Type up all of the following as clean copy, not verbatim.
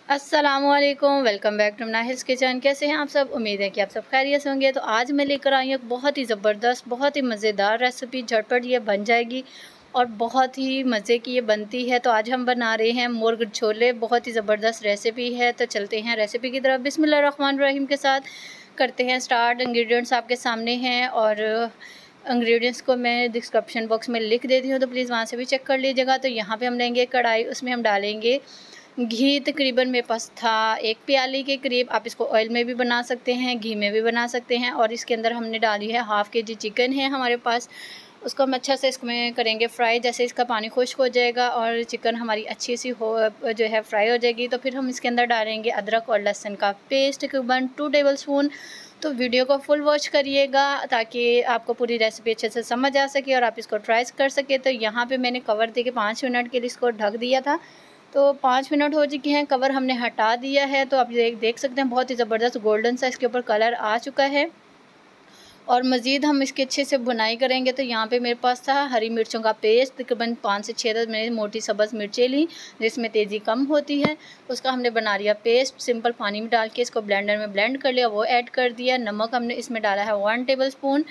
अस्सलाम वालेकुम, welcome back to नाहिल्स kitchen. कैसे हैं आप सब? उम्मीद है कि आप सब खैरियत से होंगे। तो आज मैं लेकर आई हूँ बहुत ही ज़बरदस्त, बहुत ही मज़ेदार रेसिपी। झटपट ये बन जाएगी और बहुत ही मज़े की ये बनती है। तो आज हम बना रहे हैं मुर्ग छोले। बहुत ही ज़बरदस्त रेसिपी है। तो चलते हैं रेसिपी की तरफ। बिस्मिल्लाहिर्रहमानिर्रहीम के साथ करते हैं स्टार्ट। इंग्रेडिएंट्स आपके सामने हैं और इंग्रेडिएंट्स को मैं डिस्क्रिप्शन बॉक्स में लिख देती हूँ, तो प्लीज़ वहाँ से भी चेक कर लीजिएगा। तो यहाँ पे हम लेंगे कढ़ाई, उसमें हम डालेंगे घी। तकरीबन मेरे पास था 1 प्याली के करीब। आप इसको ऑयल में भी बना सकते हैं, घी में भी बना सकते हैं। और इसके अंदर हमने डाली है हाफ़ kg चिकन है हमारे पास। उसको हम अच्छा से इसमें करेंगे फ्राई। जैसे इसका पानी खुश्क हो जाएगा और चिकन हमारी अच्छी सी जो है फ्राई हो जाएगी, तो फिर हम इसके अंदर डालेंगे अदरक और लहसुन का पेस्ट तकरीबन 2 टेबल स्पून। तो वीडियो को फुल वॉच करिएगा ताकि आपको पूरी रेसिपी अच्छे से समझ आ सके और आप इसको ट्राई कर सके। तो यहाँ पे मैंने कवर दे के 5 मिनट के लिए इसको ढक दिया था। तो 5 मिनट हो चुके हैं, कवर हमने हटा दिया है। तो आप देख सकते हैं बहुत ही ज़बरदस्त गोल्डन सा इसके ऊपर कलर आ चुका है। और मज़ीद हम इसके अच्छे से भुनाई करेंगे। तो यहाँ पे मेरे पास था हरी मिर्चों का पेस्ट, तकरीबन 5 से 6 मैंने मोटी सब्ज़ मिर्चें ली जिसमें तेज़ी कम होती है। उसका हमने बना लिया पेस्ट। सिंपल पानी में डाल के इसको ब्लेंडर में ब्लेंड कर लिया, वो ऐड कर दिया। नमक हमने इसमें डाला है 1 टेबल स्पून,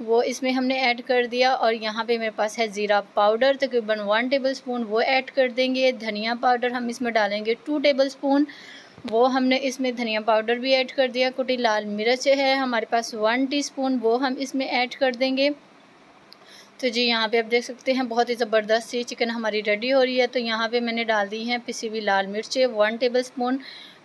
वो इसमें हमने ऐड कर दिया। और यहाँ पे मेरे पास है ज़ीरा पाउडर तकरीबन 1 टेबल स्पून, वो ऐड कर देंगे। धनिया पाउडर हम इसमें डालेंगे 2 टेबल स्पून, वो हमने इसमें धनिया पाउडर भी ऐड कर दिया। कुटी लाल मिर्च है हमारे पास 1 टीस्पून, वो हम इसमें ऐड कर देंगे। तो जी यहाँ पे आप देख सकते हैं बहुत ही ज़बरदस्त सी चिकन हमारी रेडी हो रही है। तो यहाँ पे मैंने डाल दी हैं पिसी हुई लाल मिर्चें 1 टेबल स्पून,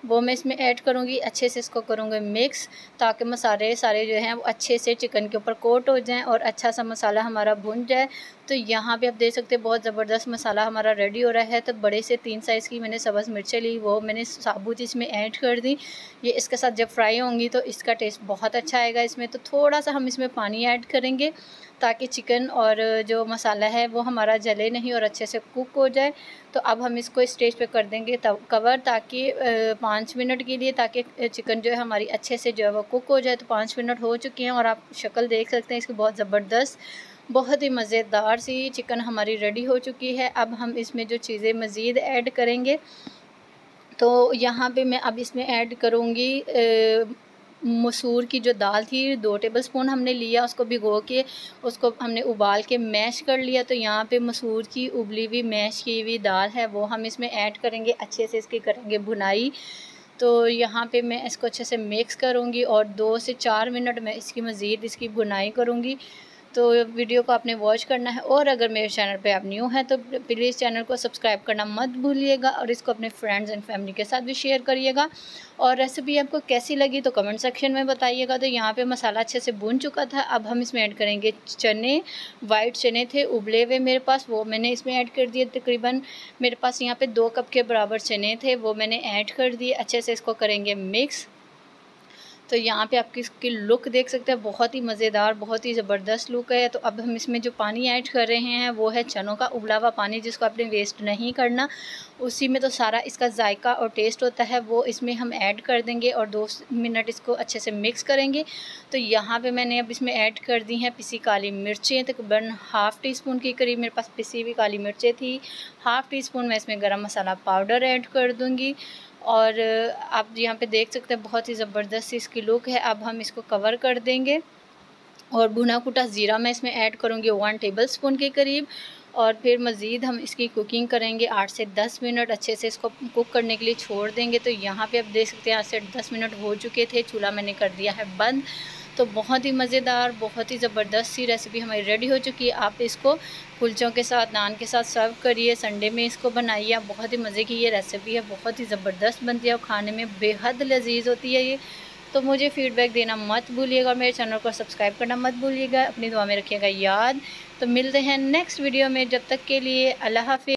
वो मैं इसमें ऐड करूँगी। अच्छे से इसको करूँगी मिक्स ताकि मसाले सारे जो हैं वो अच्छे से चिकन के ऊपर कोट हो जाएं और अच्छा सा मसाला हमारा भुन जाए। तो यहाँ पे आप देख सकते हैं बहुत ज़बरदस्त मसाला हमारा रेडी हो रहा है। तो बड़े से 3 साइज़ की मैंने सब्ज़ मिर्चें ली, वो मैंने साबुत इसमें ऐड कर दी। ये इसके साथ जब फ्राई होंगी तो इसका टेस्ट बहुत अच्छा आएगा इसमें। तो थोड़ा सा हम इसमें पानी ऐड करेंगे ताकि चिकन और जो मसाला है वो हमारा जले नहीं और अच्छे से कुक हो जाए। तो अब हम इसको इस स्टेज पे कर देंगे कवर ताकि 5 मिनट के लिए, ताकि चिकन जो है हमारी अच्छे से जो है वो कुक हो जाए। तो 5 मिनट हो चुके हैं और आप शक्ल देख सकते हैं इसकी, बहुत ज़बरदस्त बहुत ही मज़ेदार सी चिकन हमारी रेडी हो चुकी है। अब हम इसमें जो चीज़ें मज़ीद ऐड करेंगे, तो यहाँ पे मैं अब इसमें ऐड करूँगी मसूर की जो दाल थी 2 टेबल स्पून हमने लिया, उसको भिगो के उसको हमने उबाल के मैश कर लिया। तो यहाँ पे मसूर की उबली हुई मैश की हुई दाल है, वो हम इसमें ऐड करेंगे। अच्छे से इसकी करेंगे भुनाई। तो यहाँ पे मैं इसको अच्छे से मिक्स करूँगी और 2 से 4 मिनट में इसकी मज़ीद इसकी भुनाई करूँगी। तो वीडियो को आपने वॉच करना है। और अगर मेरे चैनल पे आप न्यू हैं तो प्लीज़ चैनल को सब्सक्राइब करना मत भूलिएगा और इसको अपने फ्रेंड्स एंड फैमिली के साथ भी शेयर करिएगा। और रेसिपी आपको कैसी लगी तो कमेंट सेक्शन में बताइएगा। तो यहाँ पे मसाला अच्छे से भून चुका था। अब हम इसमें ऐड करेंगे चने। वाइट चने थे उबले हुए मेरे पास, वो मैंने इसमें ऐड कर दिए। तकरीबन मेरे पास यहाँ पे 2 कप के बराबर चने थे, वो मैंने ऐड कर दिए। अच्छे से इसको करेंगे मिक्स। तो यहाँ पे आपकी इसकी लुक देख सकते हैं, बहुत ही मज़ेदार बहुत ही ज़बरदस्त लुक है। तो अब हम इसमें जो पानी ऐड कर रहे हैं वो है चनों का उबला हुआ पानी, जिसको आपने वेस्ट नहीं करना। उसी में तो सारा इसका जायका और टेस्ट होता है, वो इसमें हम ऐड कर देंगे और 2 मिनट इसको अच्छे से मिक्स करेंगे। तो यहाँ पे मैंने अब इसमें ऐड कर दी हैं पिसी काली मिर्चें, तकरीबन हाफ़ टी स्पून के करीब मेरे पास पिसी हुई काली मिर्चें थी। हाफ़ टी स्पून मैं इसमें गरम मसाला पाउडर ऐड कर दूँगी। और आप यहाँ पे देख सकते हैं बहुत ही ज़बरदस्त इसकी लुक है। अब हम इसको कवर कर देंगे और भुना कुटा ज़ीरा मैं इसमें ऐड करूँगी 1 टेबल स्पून के करीब। और फिर मज़ीद हम इसकी कुकिंग करेंगे 8 से 10 मिनट, अच्छे से इसको कुक करने के लिए छोड़ देंगे। तो यहाँ पे आप देख सकते हैं 8 से 10 मिनट हो चुके थे, चूल्हा मैंने कर दिया है बंद। तो बहुत ही मज़ेदार बहुत ही ज़बरदस्त सी रेसिपी हमारी रेडी हो चुकी है। आप इसको कुलचों के साथ नान के साथ सर्व करिए, संडे में इसको बनाइए। बहुत ही मज़े की ये रेसिपी है, बहुत ही ज़बरदस्त बनती है और खाने में बेहद लजीज होती है ये। तो मुझे फ़ीडबैक देना मत भूलिएगा और मेरे चैनल को सब्सक्राइब करना मत भूलिएगा। अपनी दुआ में रखिएगा याद। तो मिलते हैं नेक्स्ट वीडियो में, जब तक के लिए अल्लाह हाफ़िज़।